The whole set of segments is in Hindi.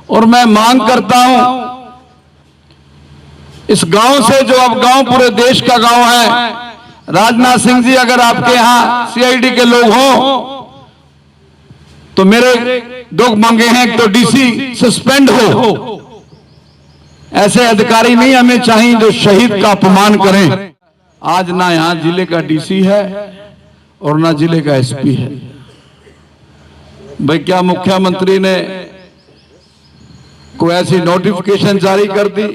और मैं मांग करता हूं इस गांव से, जो अब गांव पूरे देश का गांव है, राजनाथ सिंह जी, अगर आपके यहां सीआईडी के लोग हों तो मेरे दो मांगे हैं। एक तो डीसी सस्पेंड हो, ऐसे अधिकारी नहीं हमें चाहिए जो शहीद का अपमान करें। आज ना यहां जिले का डीसी है और ना जिले का एसपी है। भाई क्या मुख्यमंत्री ने कोई ऐसी नोटिफिकेशन जारी कर दी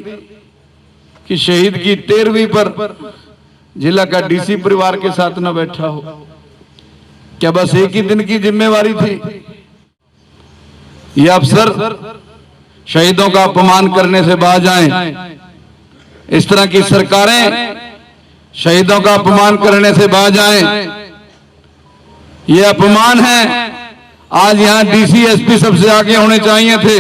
कि शहीद की 13वीं पर जिला का डीसी परिवार के साथ न बैठा हो? क्या बस एक ही दिन की जिम्मेवारी थी? ये अफसर शहीदों का अपमान करने से बाज आए। इस तरह की सरकारें शहीदों का अपमान करने से बाज आए। ये अपमान है। आज यहां डीसी एसपी सबसे आगे होने चाहिए थे।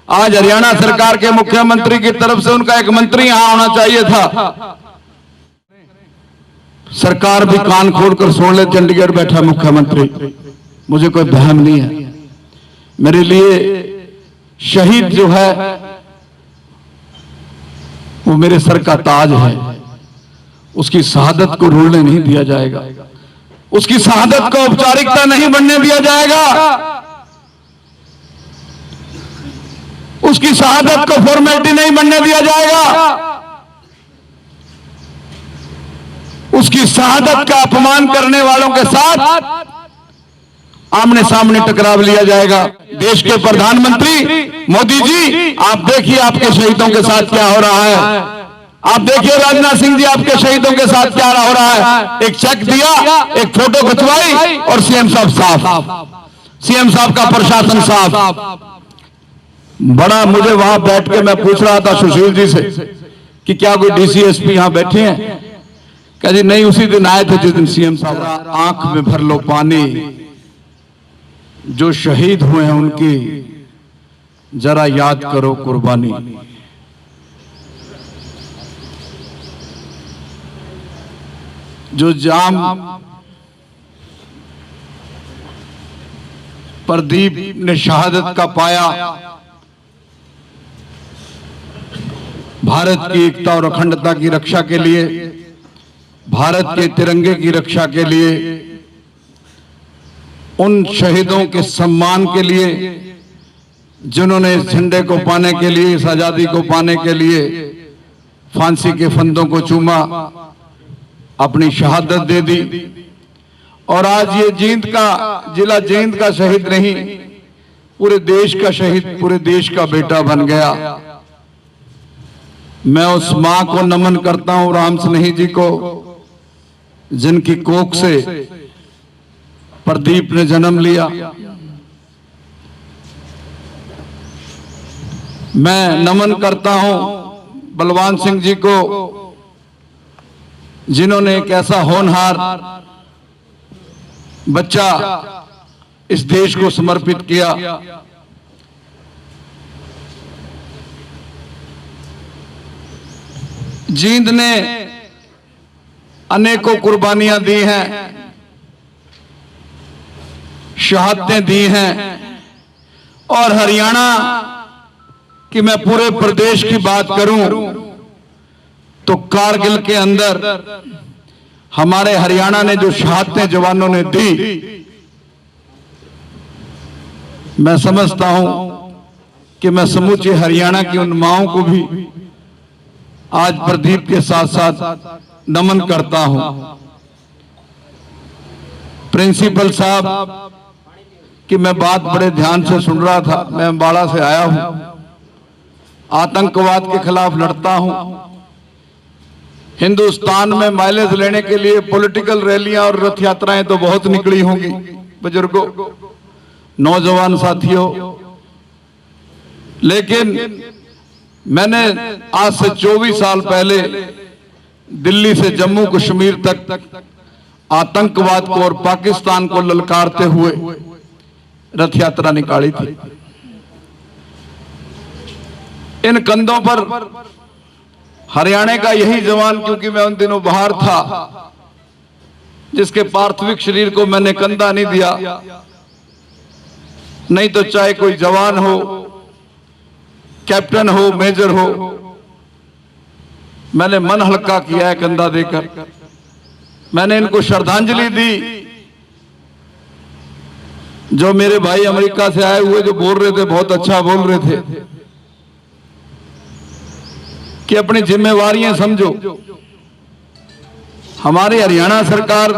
आज हरियाणा सरकार के मुख्यमंत्री की तरफ से उनका एक मंत्री यहां होना चाहिए था। सरकार भी कान खोलकर सुन ले, चंडीगढ़ बैठा मुख्यमंत्री, मुझे कोई बहम नहीं है। मेरे लिए शहीद जो है वो मेरे सर का ताज है। उसकी शहादत को रुलने नहीं दिया जाएगा, उसकी शहादत को औपचारिकता नहीं बनने दिया जाएगा, उसकी शहादत को फॉर्मेलिटी नहीं बनने दिया जाएगा, उसकी शहादत का अपमान करने वालों के साथ आमने सामने टकराव लिया जाएगा। देश के प्रधानमंत्री मोदी जी, आप देखिए आपके शहीदों के साथ क्या हो रहा है। आप देखिए राजनाथ सिंह जी, आपके शहीदों के साथ क्या हो रहा है। एक चेक दिया, एक फोटो खिंचवाई और सीएम साहब साफ, सीएम साहब का प्रशासन साफ। बड़ा मुझे वहां बैठ के मैं पूछ रहा था सुशील जी से कि क्या कोई डीसी एसपी यहां बैठे हैं? कह जी नहीं, उसी दिन आए थे जिस दिन सीएम साहब। आंख में भर लो पानी, जो शहीद हुए हैं उनकी जरा याद करो कुर्बानी। जो जाम प्रदीप ने शहादत का पाया, भारत की एकता और अखंडता की रक्षा के लिए, भारत के तिरंगे की रक्षा के लिए, उन शहीदों के सम्मान के लिए जिन्होंने इस झंडे को पाने के लिए, इस आजादी को पाने के लिए फांसी के फंदों को चूमा, अपनी शहादत दे दी। और आज ये जींद का जिला, जींद का शहीद नहीं, पूरे देश का शहीद, पूरे देश का बेटा बन गया। मैं उस मां को नमन करता हूं, राम स्नेही जी को, जिनकी कोख से प्रदीप ने जन्म लिया। मैं नमन करता हूं बलवान सिंह जी को, जिन्होंने एक ऐसा होनहार बच्चा इस देश को समर्पित किया। जींद ने अनेकों कुर्बानियां दी हैं, शहादतें दी हैं। और हरियाणा की मैं पूरे प्रदेश की बात करूं तो कारगिल के अंदर हमारे हरियाणा ने जो शहादतें जवानों ने दी, मैं समझता हूं कि मैं समूचे हरियाणा की उन माओं को भी आज प्रदीप के साथ साथ नमन करता हूं। प्रिंसिपल साहब की मैं बात बड़े ध्यान से सुन रहा था। मैं अम्बाड़ा से आया हूं, आतंकवाद के खिलाफ लड़ता हूं। हिंदुस्तान में माइलेज लेने के लिए पॉलिटिकल रैलियां और रथ यात्राएं तो बहुत निकली होंगी बुजुर्गों, नौजवान साथियों, लेकिन मैंने आज से 24 साल पहले दिल्ली से जम्मू कश्मीर तक आतंकवाद को और पाकिस्तान को ललकारते हुए रथ यात्रा निकाली थी। इन कंधों पर हरियाणा का यही जवान, क्योंकि मैं उन दिनों बाहर था, जिसके पार्थिव शरीर को मैंने कंधा नहीं दिया, नहीं तो चाहे कोई जवान हो कैप्टन हो, मेजर हो, मैंने मन हल्का किया है कंधा देकर। मैंने इनको श्रद्धांजलि दी। जो मेरे भाई अमेरिका से आए हुए जो बोल रहे थे, बहुत अच्छा बोल रहे थे कि अपनी जिम्मेवारियां समझो। हमारे हरियाणा सरकार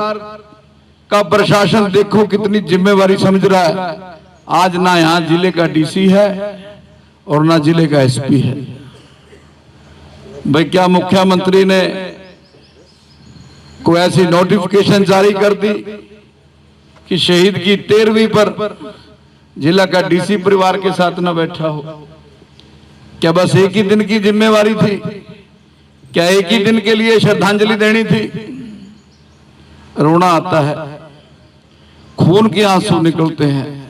का प्रशासन देखो कितनी जिम्मेवारी समझ रहा है। आज ना यहां जिले का डीसी है और ना जिले का एसपी है। भाई क्या मुख्यमंत्री ने कोई ऐसी नोटिफिकेशन जारी कर दी कि शहीद की 13वीं पर जिला का डीसी परिवार के साथ न बैठा हो? क्या बस एक ही दिन की जिम्मेवारी थी? क्या एक ही दिन के लिए श्रद्धांजलि देनी थी? रोना आता है, खून के आंसू निकलते हैं।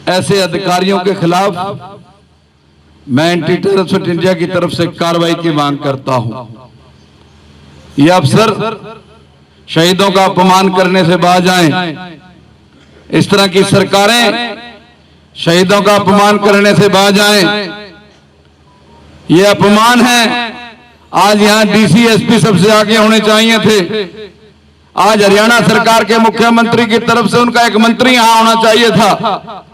ऐसे अधिकारियों के खिलाफ मैं एंटी टेररिस्ट इंडिया की तरफ से कार्रवाई की मांग करता हूं। ये अफसर शहीदों का अपमान करने से बाज आए। इस तरह की सरकारें शहीदों का अपमान करने से बाज आए। ये अपमान है। आज यहां डीसी एसपी सबसे आगे होने चाहिए थे। आज हरियाणा सरकार के मुख्यमंत्री की तरफ से उनका एक मंत्री यहां होना चाहिए था।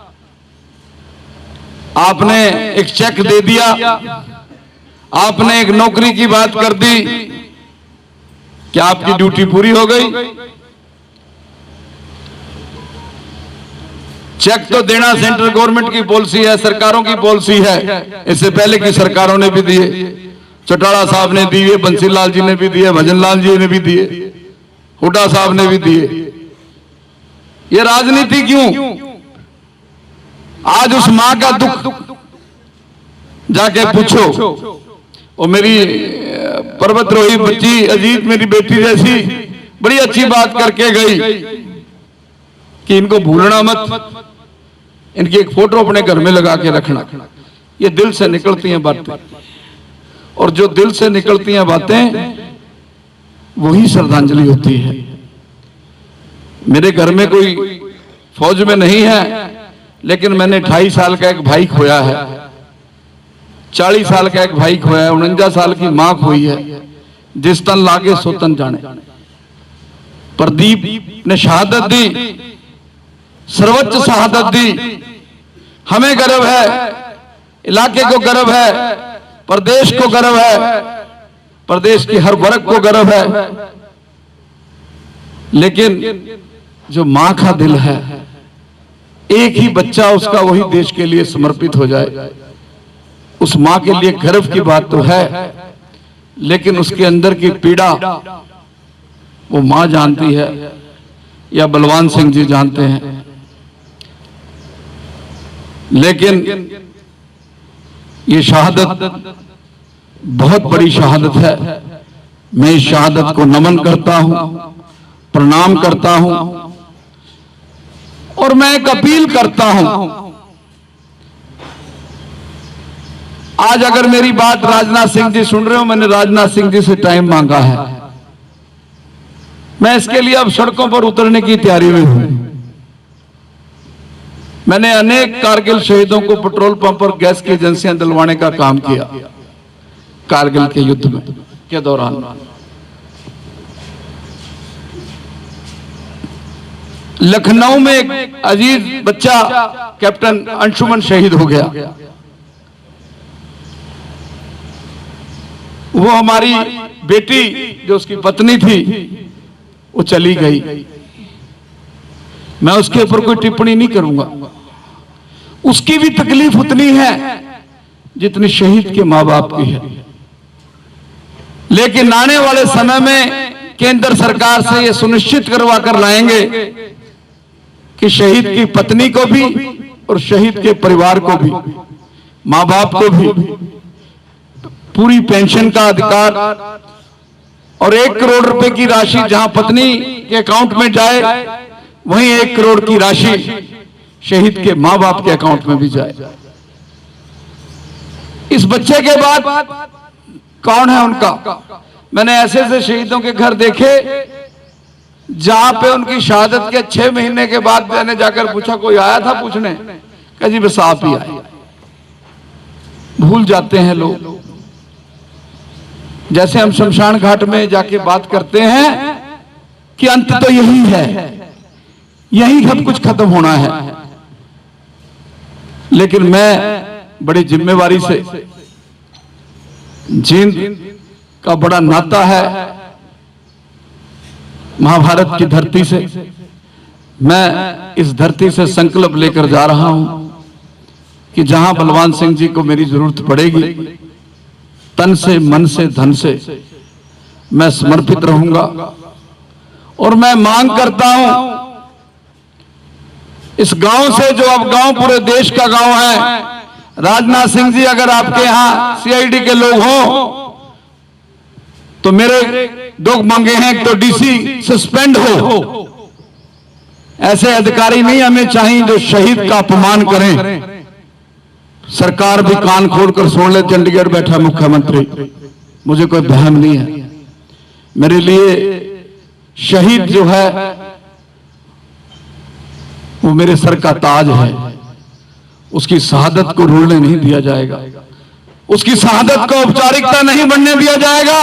आपने एक चेक दे दिया, आपने एक नौकरी की बात कर दी। क्या आपकी ड्यूटी पूरी हो गई? चेक तो देना सेंट्रल गवर्नमेंट की पॉलिसी है, सरकारों की पॉलिसी है। इससे पहले की सरकारों ने भी दिए, चौटाला साहब ने दिए, बंसीलाल जी ने भी दिए, भजनलाल जी ने भी दिए, हुड्डा साहब ने भी दिए। ये राजनीति क्यों? आज उस मां का दुख जाके पूछो। वो मेरी पर्वतरोही बच्ची अजीत, मेरी बेटी जैसी, बड़ी अच्छी बात करके गई कि इनको भूलना मत, इनकी एक फोटो अपने घर में लगा के रखना। ये दिल से निकलती हैं बातें, और जो दिल से निकलती हैं बातें वही श्रद्धांजलि होती है। मेरे घर में कोई फौज में नहीं है, लेकिन मैंने 28 साल का एक भाई खोया है, 40 साल का एक भाई खोया है, 49 साल की मां खोई है। जिस तन लागे सो तन जाने। प्रदीप ने शहादत दी, सर्वोच्च शहादत दी। हमें गर्व है, इलाके को गर्व है, प्रदेश को गर्व है, प्रदेश के हर वर्ग को गर्व है। लेकिन जो मां का दिल है, एक ही बच्चा उसका वही देश के लिए समर्पित हो जाए, उस मां के लिए गर्व की बात तो है। लेकिन उसके अंदर की पीड़ा वो मां जानती है या बलवान सिंह जी जानते हैं। लेकिन ये शहादत बहुत बड़ी शहादत है। मैं इस शहादत को नमन करता हूं, प्रणाम करता हूं, और मैं एक अपील करता हूं। आज अगर मेरी बात राजनाथ सिंह जी सुन रहे हो, मैंने राजनाथ सिंह जी से टाइम मांगा है। मैं इसके लिए अब सड़कों पर उतरने की तैयारी में हूं। मैंने अनेक कारगिल शहीदों को पेट्रोल पंप और गैस की एजेंसियां दिलवाने का काम किया कारगिल के युद्ध में के दौरान। लखनऊ में एक अजीज बच्चा कैप्टन अंशुमन शहीद हो गया। वो हमारी बेटी जो उसकी पत्नी थी वो चली गई। मैं उसके ऊपर कोई टिप्पणी नहीं करूंगा। उसकी भी तकलीफ उतनी है जितनी शहीद के मां बाप की है। लेकिन आने वाले समय में केंद्र सरकार से यह सुनिश्चित करवा कर लाएंगे कि शहीद की पत्नी को भी और शहीद के परिवार को भी, मां बाप को भी पूरी पेंशन का अधिकार, और 1 करोड़ रुपए की राशि जहां पत्नी के अकाउंट में जाए, वहीं 1 करोड़ की राशि शहीद के मां बाप के अकाउंट में भी जाए। इस बच्चे के बाद कौन है उनका? मैंने ऐसे ऐसे शहीदों के घर देखे जहां पे उनकी शहादत के 6 महीने के बाद मैंने जाकर पूछा, कोई आया था पूछने कहा जी बस आप ही आए। भूल जाते हैं लोग, जैसे हम शमशान घाट में जाके बात करते हैं कि अंत तो यही है, यही सब कुछ खत्म होना है। लेकिन मैं बड़ी जिम्मेवारी से, जींद का बड़ा नाता है महाभारत की धरती से, मैं इस धरती से संकल्प लेकर जा रहा हूं कि जहां बलवान सिंह जी को मेरी जरूरत पड़ेगी, तन से, मन से, धन से मैं समर्पित रहूंगा। और मैं मांग करता हूं इस गांव से, जो अब गांव पूरे देश का गांव है, राजनाथ सिंह जी अगर आपके यहां सीआईडी के लोग हों तो मेरे दो मांगे हैं, एक तो डीसी सस्पेंड हो। ऐसे अधिकारी नहीं हमें चाहिए जो शहीद का अपमान करें। सरकार भी कान खोलकर सुन ले, चंडीगढ़ बैठा मुख्यमंत्री, मुझे कोई बहम नहीं है। मेरे लिए शहीद जो है वो मेरे सर का ताज है, उसकी शहादत को रुलने नहीं दिया जाएगा, उसकी शहादत को औपचारिकता नहीं बनने दिया जाएगा,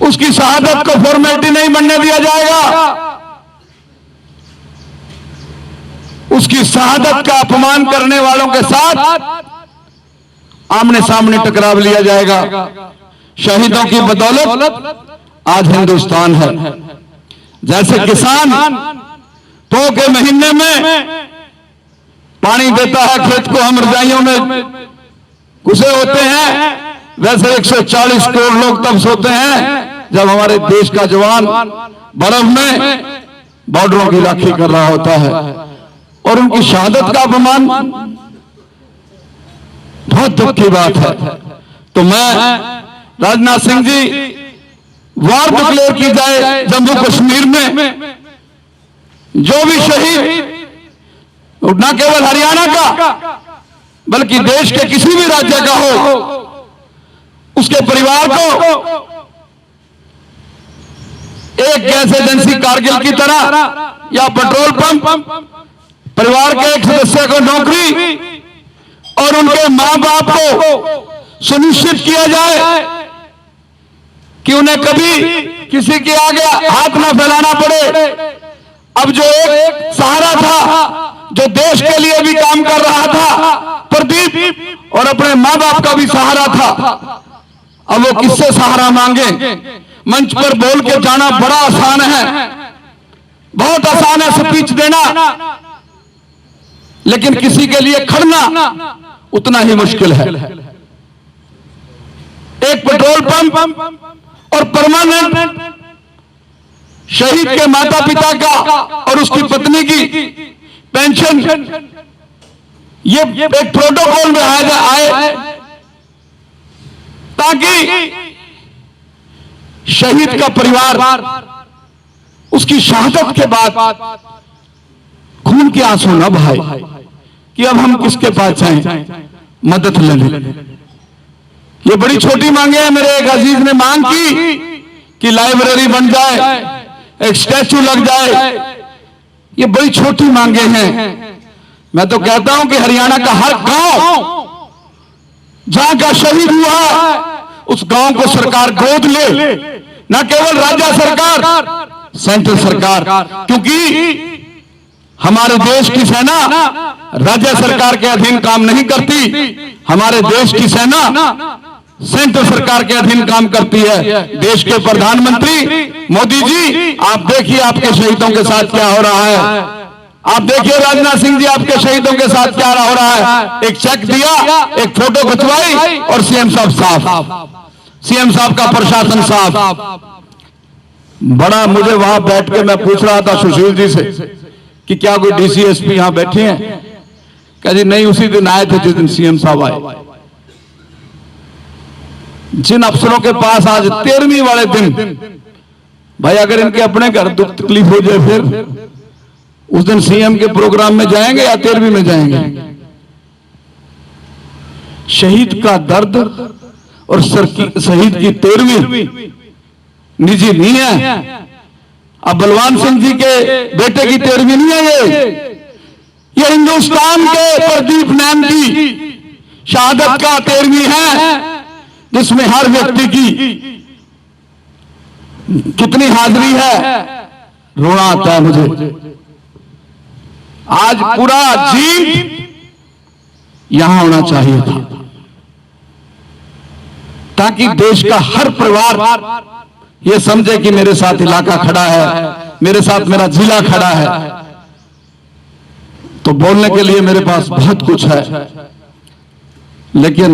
उसकी शहादत को फॉर्मेलिटी नहीं बनने दिया जाएगा। उसकी शहादत का अपमान करने वालों के साथ आमने सामने टकराव लिया जाएगा। शहीदों की बदौलत आज हिंदुस्तान है। जैसे किसान पो के महीने में पानी देता है खेत को, हम रजाइयों में घुसे होते हैं, वैसे 140 करोड़ लोग तब सोते हैं जब हमारे देश का जवान बर्फ में बॉर्डरों की राखी कर रहा होता है। और उनकी शहादत का अपमान बहुत दुख की बात है। तो मैं राजनाथ सिंह जी, वार डिक्लेयर की जाए जम्मू कश्मीर में जो भी शहीद, न केवल हरियाणा का बल्कि देश के किसी भी राज्य का हो, उसके परिवार को एक गैस एजेंसी कारगिल की तरह या पेट्रोल पंप, परिवार के एक सदस्य को नौकरी और उनके मां बाप को सुनिश्चित किया जाए कि उन्हें कभी किसी के आगे हाथ ना फैलाना पड़े। अब जो एक सहारा था, जो देश के लिए भी काम कर रहा था, प्रदीप, और अपने मां बाप का भी सहारा था, अब वो किससे सहारा मांगे? मंच पर बोल के जाना बड़ा आसान है, बहुत आसान है स्पीच देना, लेकिन किसी के लिए खड़ना उतना ही मुश्किल है। एक पेट्रोल पंप और परमानेंट शहीद के माता पिता का और उसकी पत्नी की पेंशन, ये एक प्रोटोकॉल में आए ताकि शहीद का परिवार उसकी शहादत के बाद खून के आंसू न बहाए कि अब हम किसके पास जाएं, मदद ले लें। ये बड़ी छोटी मांगे हैं। मेरे एक अजीज ने मांग की कि लाइब्रेरी बन जाए, एक स्टैचू लग जाए। ये बड़ी छोटी मांगे हैं। मैं तो कहता हूं कि हरियाणा का हर गांव जहां का शहीद हुआ है, उस गांव को सरकार गोद ले, न केवल राज्य सरकार, सेंट्रल सरकार, क्योंकि हमारे देश की सेना राज्य सरकार के अधीन काम नहीं करती। हमारे देश की सेना सेंट्रल सरकार के अधीन काम करती है। देश के प्रधानमंत्री मोदी जी, आप देखिए आपके शहीदों के साथ क्या हो रहा है। आप देखिए राजनाथ सिंह जी, आपके शहीदों के साथ क्या हो रहा है। एक चेक दिया, एक फोटो खिंचवाई और सीएम साहब साफ, सीएम साहब का प्रशासन साफ। बड़ा मुझे वहां बैठ के मैं पूछ रहा था सुशील जी से कि क्या कोई डीसीएसपी यहां बैठे हैं? कहा जी नहीं, उसी दिन आए थे जिस दिन सीएम साहब आए। जिन अफसरों के पास आज 13वीं वाले दिन, भाई अगर इनके अपने घर दुख तकलीफ हो जाए फिर उस दिन सीएम के प्रोग्राम में जाएंगे या 13वीं में जाएंगे? शहीद का दर्द और शहीद की 13वीं निजी नहीं है। अब बलवान सिंह जी के बेटे की 13वीं नहीं है ये हिंदुस्तान के प्रदीप नैन की शहादत का 13वीं है, जिसमें हर व्यक्ति की कितनी हाजिरी है, रोना आता है मुझे। आज पूरा जीत यहां होना चाहिए था, ताकि देश का हर परिवार ये समझे कि मेरे साथ इलाका खड़ा है, मेरे साथ मेरा जिला खड़ा है। तो बोलने के लिए मेरे पास बहुत कुछ है, लेकिन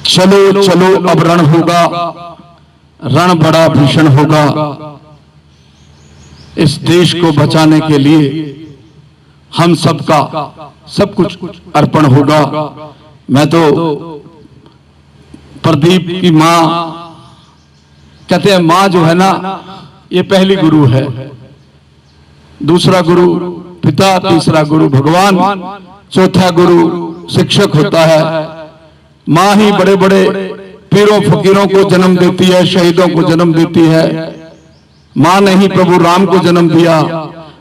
चलो चलो अब रण होगा, रण बड़ा भीषण होगा। इस देश को बचाने के लिए हम सबका सब कुछ अर्पण होगा। मैं तो प्रदीप की मां, कहते हैं मां जो है ना ये पहली गुरु है, दूसरा गुरु पिता, तीसरा गुरु भगवान, चौथा गुरु शिक्षक होता है। मां ही बड़े बड़े पीरों फकीरों को जन्म देती है, शहीदों को जन्म देती है। मां ने ही प्रभु राम को जन्म दिया,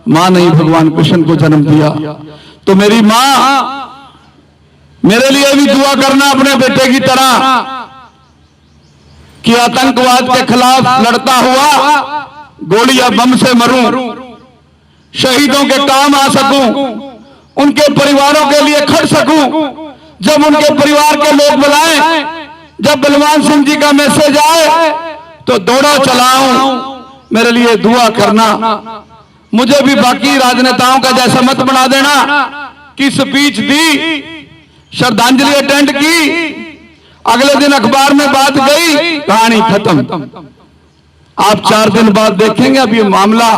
मां ने ही भगवान कृष्ण को जन्म दिया। तो मेरी मां मेरे लिए भी दुआ करना अपने बेटे की तरह कि आतंकवाद के खिलाफ लड़ता हुआ गोली या बम से मरूं, शहीदों के काम आ सकूं, उनके परिवारों के लिए खड़ सकूं। जब उनके परिवार के लोग बुलाएं, जब बलवान सिंह जी का मैसेज आए तो दौड़ा चलाऊं। मेरे लिए दुआ करना। मुझे भी बाकी राजनेताओं का जैसा मत बना देना कि स्पीच दी, श्रद्धांजलि अटेंड की, अगले दिन अखबार में बात गई, कहानी खत्म। आप 4 दिन बाद देखेंगे अब ये मामला,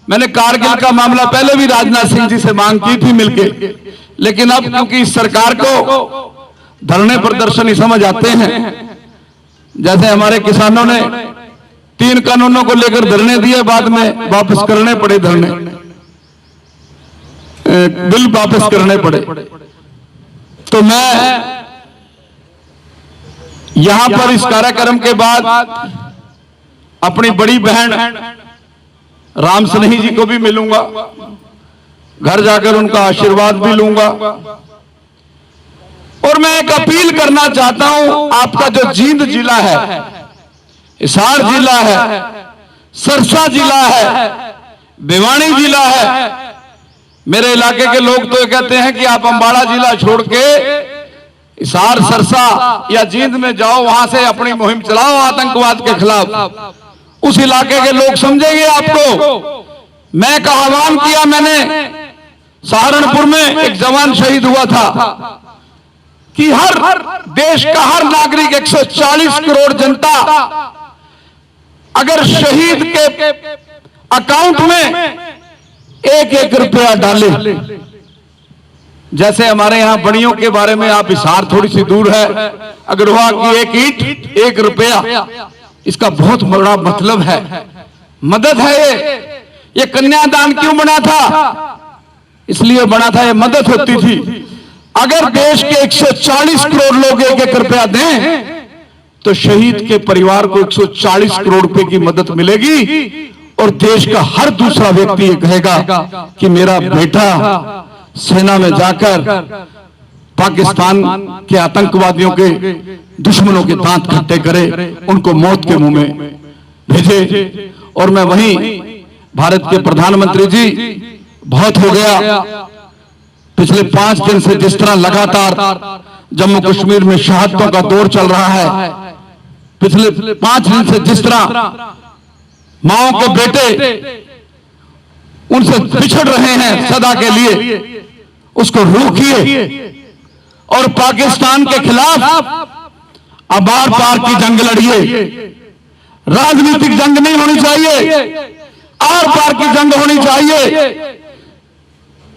मैंने कारगिल का मामला पहले भी राजनाथ सिंह जी से मांग की थी मिलके, लेकिन अब क्योंकि इस सरकार को धरने प्रदर्शन ही समझ आते हैं, जैसे हमारे किसानों ने 3 कानूनों को लेकर धरने दिए, बाद में वापस करने पड़े, धरने बिल वापस करने पड़े। तो मैं यहां पर इस कार्यक्रम के बाद अपनी बड़ी बहन राम स्नेही जी को भी मिलूंगा, घर जाकर उनका आशीर्वाद भी लूंगा। और मैं एक अपील करना चाहता हूं, आपका जो जींद जिला है, हिसार जिला है, सरसा जिला है, भिवानी जिला है, मेरे इलाके के लोग तो कहते हैं कि आप अंबाला जिला छोड़ के हिसार, सरसा या जींद में जाओ, वहां से अपनी मुहिम चलाओ आतंकवाद के खिलाफ। उस इलाके के लोग समझेंगे आपको। मैं का आह्वान किया, मैंने सहारनपुर में एक जवान शहीद हुआ था कि हर देश का हर नागरिक 140 करोड़ जनता अगर शहीद के अकाउंट में 1-1 रुपया डाले, जैसे हमारे यहां बड़ियों के बारे में, आप हिसार थोड़ी सी दूर है, अगर हुआ कि 1 ईंट 1 रुपया, इसका बहुत बड़ा मतलब है, मदद है। ये कन्यादान क्यों बना था? इसलिए बना था, ये मदद होती थी। अगर देश के 140 करोड़ लोग 1-1 रुपया दें तो शहीद के परिवार को 140 करोड़ रुपए की मदद मिलेगी, और देश का हर दूसरा व्यक्ति ये कहेगा कि मेरा बेटा सेना में जाकर पाकिस्तान के आतंकवादियों के दुश्मनों के दांत खट्टे करे, उनको मौत के मुंह में भेजे। और मैं वहीं भारत के प्रधानमंत्री जी, बहुत हो गया पिछले 5 दिन से जिस तरह लगातार जम्मू कश्मीर में शहादतों का दौर चल रहा है, पिछले 5 दिन से जिस तरह माओ के बेटे उनसे बिछड़ रहे हैं सदा के लिए, उसको रोकिए और पाकिस्तान के खिलाफ आबार पार की जंग लड़िए। राजनीतिक जंग नहीं होनी चाहिए, आर पार की जंग होनी चाहिए।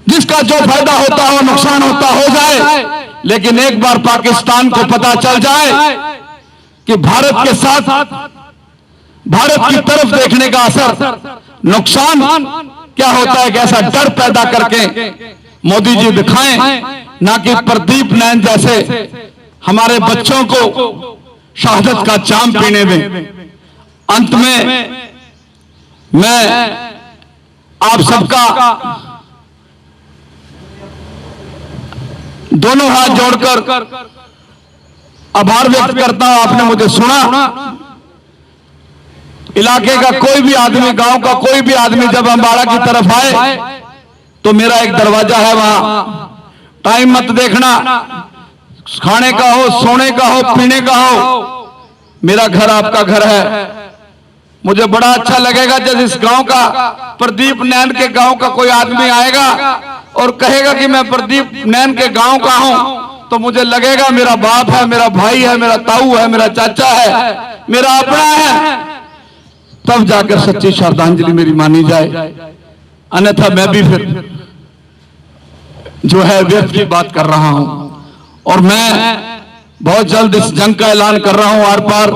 जिसका जो फायदा होता हो, नुकसान होता हो जाए, लेकिन एक बार पाकिस्तान को पता चल जाए कि भारत के साथ, भारत की तरफ देखने का असर, नुकसान क्या होता है, कैसा डर पैदा करके मोदी जी दिखाएं, ना कि प्रदीप नैन जैसे हमारे बच्चों को शहादत का जाम पीने में। अंत में मैं आप सबका दोनों हाथ जोड़कर आभार व्यक्त करता हूं। आपने मुझे सुना। इलाके का कोई भी आदमी, गांव का कोई भी आदमी जब अम्बाड़ा की तरफ आए तो मेरा एक दरवाजा है, वहां टाइम मत देखना, खाने का हो, सोने का हो, पीने का हो, मेरा घर आपका घर है। मुझे बड़ा अच्छा लगेगा जब इस गांव का, प्रदीप नैन के गांव का कोई आदमी आएगा और कहेगा कि मैं प्रदीप नैन के गांव का हूं, तो मुझे लगेगा मेरा बाप है, मेरा भाई है, मेरा ताऊ है, मेरा चाचा है, मेरा अपना है। तब जाकर सच्ची श्रद्धांजलि मेरी मानी जाए, अन्यथा मैं भी फिर जो है व्यर्थ की बात कर रहा हूं। और मैं बहुत जल्द इस जंग का ऐलान कर रहा हूं आर पार।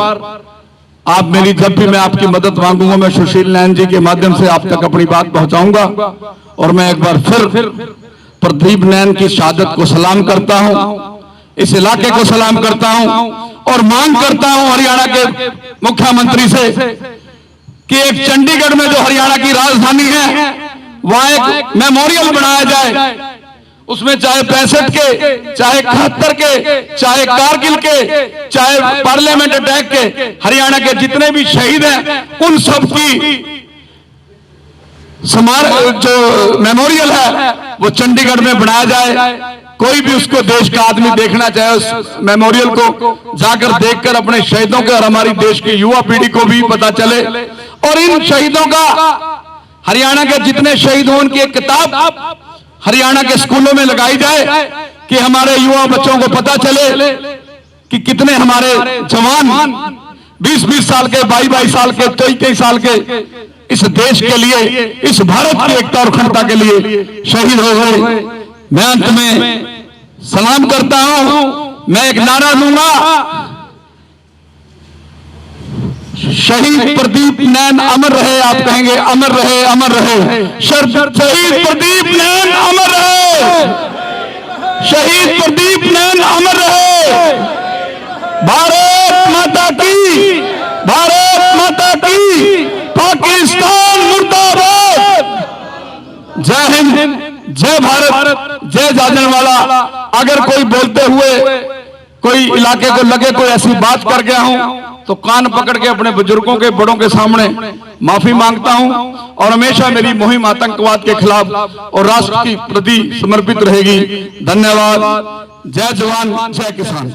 आप मेरी, जब भी मैं आपकी मदद मांगूंगा, मैं सुशील नैन जी के माध्यम से आप तक अपनी बात पहुंचाऊंगा। और मैं एक बार फिर प्रदीप नैन की शहादत को सलाम करता हूं, इस इलाके को सलाम करता हूं और मांग करता हूं हरियाणा के मुख्यमंत्री से कि एक चंडीगढ़ में जो हरियाणा की राजधानी है वहां एक मेमोरियल बनाया जाए। उसमें चाहे 65 के, चाहे 71 के, चाहे कारगिल के, चाहे पार्लियामेंट अटैक के, हरियाणा के जितने भी शहीद हैं उन सब की जो मेमोरियल है वो चंडीगढ़ में बनाया जाए। कोई भी उसको, देश का आदमी देखना चाहे उस मेमोरियल को जाकर देखकर अपने शहीदों के और हमारी देश की युवा पीढ़ी को भी पता चले। और इन शहीदों का, हरियाणा के जितने शहीद हों उनकी एक किताब हरियाणा के स्कूलों में लगाई जाए कि हमारे युवा बच्चों को पता चले कि कितने हमारे जवान 20-20 साल के, 22-22 साल के, 23-23 साल के इस देश के लिए, इस भारत की एकता और अखंडता के लिए शहीद हो गए। मैं अंत में सलाम करता हूं। मैं एक नारा दूंगा, शहीद प्रदीप नैन अमर रहे। आप कहेंगे अमर रहे, अमर रहे। शहीद प्रदीप नैन अमर रहे, शहीद प्रदीप नैन अमर रहे। भारत माता की, भारत माता की, पाकिस्तान मुर्दाबाद। जय हिंद, जय भारत, जय जाजनवाला। अगर कोई बोलते हुए कोई इलाके को लगे कोई ऐसी बात कर गया हूं तो कान पकड़ के अपने बुजुर्गों के, बड़ों के सामने माफी मांगता हूं। और हमेशा मेरी मुहिम आतंकवाद के खिलाफ और राष्ट्र की प्रति समर्पित रहेगी। धन्यवाद। जय जवान, जय किसान।